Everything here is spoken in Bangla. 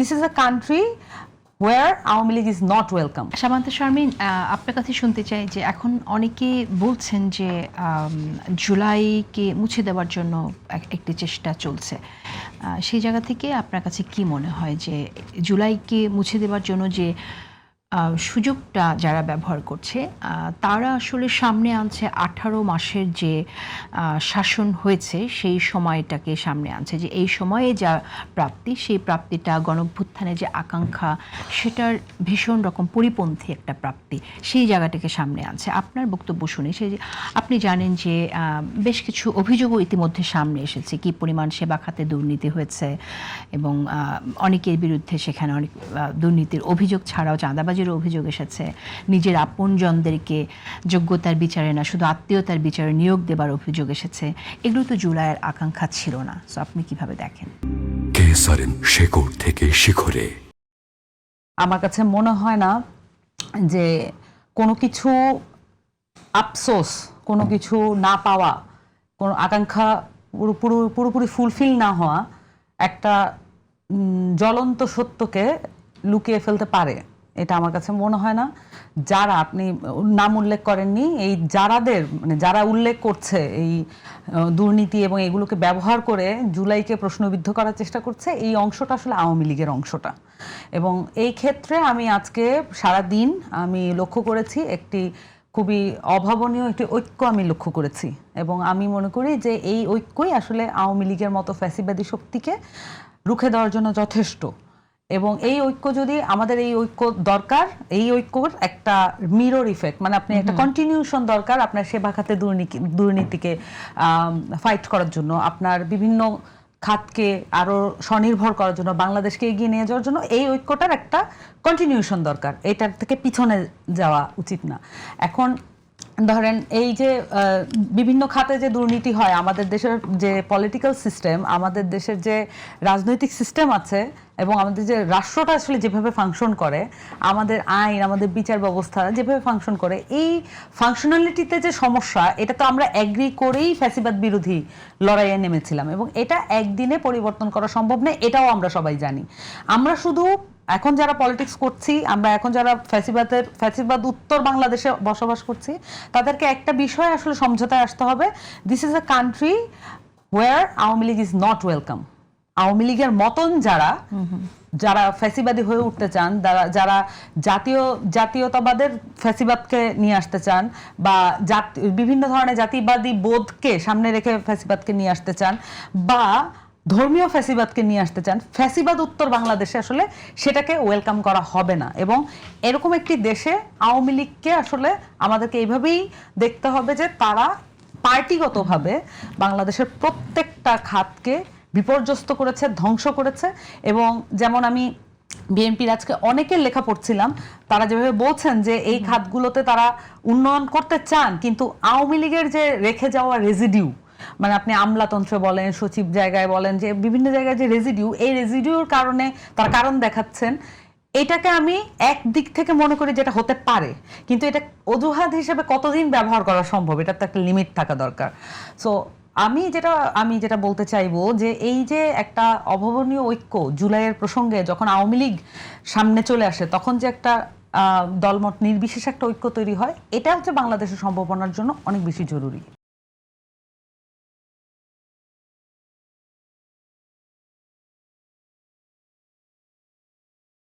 This is a country where Awami League is not welcome. Samanta Sharmin, আপনার কাছে শুনতে চাই যে এখন অনেকে বলছেন যে জুলাইকে মুছে দেওয়ার জন্য একটি চেষ্টা চলছে, সেই জায়গা থেকে আপনার কাছে কি মনে হয় যে জুলাইকে মুছে দেওয়ার জন্য যে সুযোগটা যারা ব্যবহার করছে তারা আসলে সামনে আনছে 18 মাসের যে শাসন হয়েছে সেই সময়টাকে সামনে আনছে, যে এই সময়ে যা প্রাপ্তি সেই প্রাপ্তিটা গণঅভ্যুত্থানের যে আকাঙ্ক্ষা সেটার ভীষণ রকম পরিপন্থী একটা প্রাপ্তি, সেই জায়গাটাকে সামনে আনছে। আপনার বক্তব্য শুনে সেই আপনি জানেন যে বেশ কিছু অভিযোগও ইতিমধ্যে সামনে এসেছে, কি পরিমাণ সেবা খাতে দুর্নীতি হয়েছে এবং অনেকের বিরুদ্ধে সেখানে অনেক দুর্নীতির অভিযোগ ছাড়াও চাঁদাবাজি অভিযোগ এসেছে, নিজের আপনজনদেরকে যোগ্যতার বিচারে না শুধু আত্মীয়তার বিচারে নিয়োগ দেবার অভিযোগ এসেছে। এগুলো তো জুলাইয়ের আকাঙ্ক্ষা ছিল না। সো আপনি কিভাবে দেখেন? কেসারেন শেকড় থেকে শিখরে। আমার কাছে মনে হয় না যে কোনো কিছু আফসোস, কোনো কিছু না পাওয়া, কোনো আকাঙ্ক্ষা পুরোপুরি ফুলফিল না হওয়া একটা জ্বলন্ত সত্যকে লুকিয়ে ফেলতে পারে, এটা আমার কাছে মনে হয় না। যারা আপনি নাম উল্লেখ করেননি, এই যারাদের মানে যারা উল্লেখ করছে এই দুর্নীতি এবং এগুলোকে ব্যবহার করে জুলাইকে প্রশ্নবিদ্ধ করার চেষ্টা করছে, এই অংশটা আসলে আওয়ামী লীগের অংশটা। এবং এই ক্ষেত্রে আমি আজকে সারা দিন আমি লক্ষ্য করেছি একটি খুবই অভাবনীয় একটি ঐক্য আমি লক্ষ্য করেছি, এবং আমি মনে করি যে এই ঐক্যই আসলে আওয়ামী লীগের মতো ফ্যাসিবাদী শক্তিকে রুখে দেওয়ার জন্য যথেষ্ট। এবং এই ঐক্য যদি আমাদের এই ঐক্য দরকার, এই ঐক্যর একটা মিরর ইফেক্ট, মানে আপনি একটা কন্টিনিউশন দরকার আপনার সেবা খাতে দুর্নীতিকে ফাইট করার জন্য, আপনার বিভিন্ন খাতকে আরো স্বনির্ভর করার জন্য, বাংলাদেশকে এগিয়ে নিয়ে যাওয়ার জন্য এই ঐক্যটার একটা কন্টিনিউশন দরকার। এটার থেকে পিছনে যাওয়া উচিত না। এখন ধরেন এই যে বিভিন্ন খাতে যে দুর্নীতি হয়, আমাদের দেশের যে পলিটিক্যাল সিস্টেম, আমাদের দেশের যে রাজনৈতিক সিস্টেম আছে এবং আমাদের যে রাষ্ট্রটা আসলে যেভাবে ফাংশন করে, আমাদের আইন, আমাদের বিচার ব্যবস্থা যেভাবে ফাংশন করে, এই ফাংশনালিটিতে যে সমস্যা, এটা তো আমরা এগ্রি করেই ফ্যাসিবাদ বিরোধী লড়াইয়ে নেমেছিলাম, এবং এটা একদিনে পরিবর্তন করা সম্ভব নয়, এটাও আমরা সবাই জানি। আমরা শুধু এখন যারা পলিটিক্স করছি, আমরা এখন যারা ফ্যাসিবাদ উত্তর বাংলাদেশে বসবাস করছি, তাদেরকে একটা বিষয় আসলে সমঝোতায় আসতে হবে। This is a country where Awami League is not welcome. Awami লীগের মতন যারা ফ্যাসিবাদী হয়ে উঠতে চান, যারা জাতীয়তাবাদের ফ্যাসিবাদকে নিয়ে আসতে চান, বা বিভিন্ন ধরনের জাতিবাদী বোধকে সামনে রেখে ফ্যাসিবাদকে নিয়ে আসতে চান, বা ধর্মীয় ফ্যাসিবাদকে নিয়ে আসতে চান, ফ্যাসিবাদ উত্তর বাংলাদেশে আসলে সেটাকে ওয়েলকাম করা হবে না। এবং এরকম একটি দেশে আওয়ামী লীগকে আসলে আমাদেরকে এইভাবেই দেখতে হবে যে তারা পার্টিগতভাবে বাংলাদেশের প্রত্যেকটা খাতকে বিপর্যস্ত করেছে, ধ্বংস করেছে। এবং যেমন আমি বিএনপির আজকে অনেকের লেখা পড়ছিলাম, তারা যেভাবে বলছেন যে এই খাতগুলোতে তারা উন্নয়ন করতে চান, কিন্তু আওয়ামী লীগের যে রেখে যাওয়া রেজিডিউ, মানে আপনি আমলাতন্ত্র বলেন, সচিব জায়গায় বলেন, যে বিভিন্ন জায়গায় যে রেজিডিউ, এই রেজিডিউর কারণে তারা কারণ দেখাচ্ছেন। এটাকে আমি একদিক থেকে মনে করি যেটা হতে পারে, কিন্তু এটা অজুহাত হিসেবে কতদিন ব্যবহার করা সম্ভব, এটার তো একটা লিমিট থাকা দরকার। সো আমি যেটা বলতে চাইবো যে এই যে একটা অভাবনীয় ঐক্য জুলাইয়ের প্রসঙ্গে যখন আওয়ামী লীগ সামনে চলে আসে, তখন যে একটা দলমত নির্বিশেষে একটা ঐক্য তৈরি হয়, এটা হচ্ছে বাংলাদেশের সম্ভাবনার জন্য অনেক বেশি জরুরি।